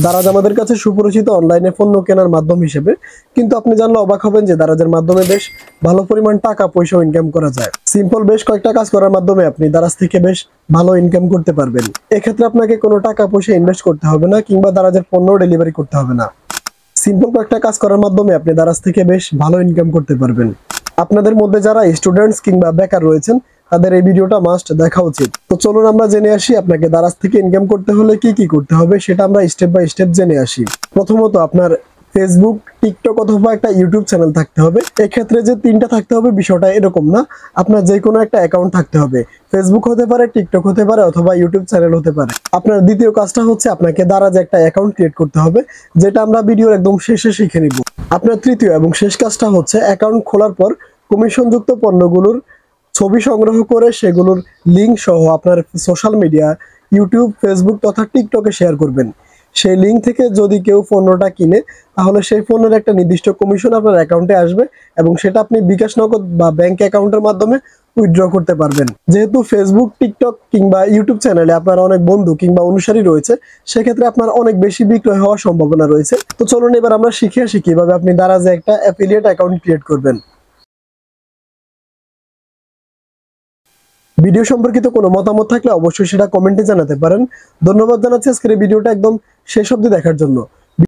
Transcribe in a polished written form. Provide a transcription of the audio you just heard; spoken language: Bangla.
দারাজ আমাদের কাছে সুপরিচিত অনলাইনে পণ্য কেনার মাধ্যম হিসেবে, কিন্তু আপনি জানলে অবাক হবেন যে দারাজের মাধ্যমে বেশ ভালো পরিমাণ টাকা পয়সা ইনকাম করা যায়। সিম্পল বেশ কয়েকটা কাজ করার মাধ্যমে আপনি দারাজ থেকে বেশ ভালো ইনকাম করতে পারবেন। এক্ষেত্রে আপনাকে কোনো টাকা পয়সা ইনভেস্ট করতে হবে না, কিংবা দারাজের পণ্য ডেলিভারি করতে হবে না। সিম্পল কয়েকটা কাজ করার মাধ্যমে আপনি দারাজ থেকে বেশ ভালো ইনকাম করতে পারবেন। আপনাদের মধ্যে যারা স্টুডেন্টস কিংবা বেকার রয়েছেন, তাদের এই ভিডিওটা মাস্ট দেখা উচিত। তো চলুন আমরা জেনে আসি আপনাকে দারাজ থেকে ইনকাম করতে হলে কি কি করতে হবে, সেটা আমরা স্টেপ বাই স্টেপ জেনে আসি। প্রথমত আপনার ফেসবুক, টিকটক অথবা একটা ইউটিউব চ্যানেল থাকতে হবে। এক্ষেত্রে যে তিনটা থাকতে হবে বিষয়টা এরকম না, আপনার যে কোনো একটা অ্যাকাউন্ট থাকতে হবে। ফেসবুক হতে পারে, টিকটক হতে পারে, অথবা ইউটিউব চ্যানেল হতে পারে। আপনার দ্বিতীয় কাজটা হচ্ছে আপনাকে দারাজে একটা অ্যাকাউন্ট ক্রিয়েট করতে হবে, যেটা আমরা ভিডিওর একদম শেষে শিখে নিব। আপনার তৃতীয় এবং শেষ কাজটা হচ্ছে অ্যাকাউন্ট খোলার পর কমিশনযুক্ত পণ্যগুলোর ছবি সংগ্রহ করে সেগুলোর লিঙ্ক সহ আপনার সোশ্যাল মিডিয়া, ইউটিউব, ফেসবুক তথা টিকটকে শেয়ার করবেন। সেই লিঙ্ক থেকে যদি কেউ পণ্যটা কিনে, তাহলে সেই পণ্যের একটা নির্দিষ্ট কমিশন আপনার অ্যাকাউন্টে আসবে, এবং সেটা আপনি বিকাশ নগদ বা ব্যাংক অ্যাকাউন্টের মাধ্যমে উইথড্র করতে পারবেন। যেহেতু ফেসবুক, টিকটক কিংবা ইউটিউব চ্যানেলে আপনার অনেক বন্ধু কিংবা অনুসারী রয়েছে, সেক্ষেত্রে আপনার অনেক বেশি বিক্রয় হওয়ার সম্ভাবনা রয়েছে। তো চলুন এবার আমরা শিখে আসি কিভাবে আপনি দারাজে একটা অ্যাফিলিয়েট অ্যাকাউন্ট ক্রিয়েট করবেন। ভিডিও সম্পর্কিত কোনো মতামত থাকলে অবশ্যই সেটা কমেন্টে জানাতে পারেন। ধন্যবাদ জানাচ্ছি আজকের এই ভিডিওটা একদম শেষ অবধি দেখার জন্য।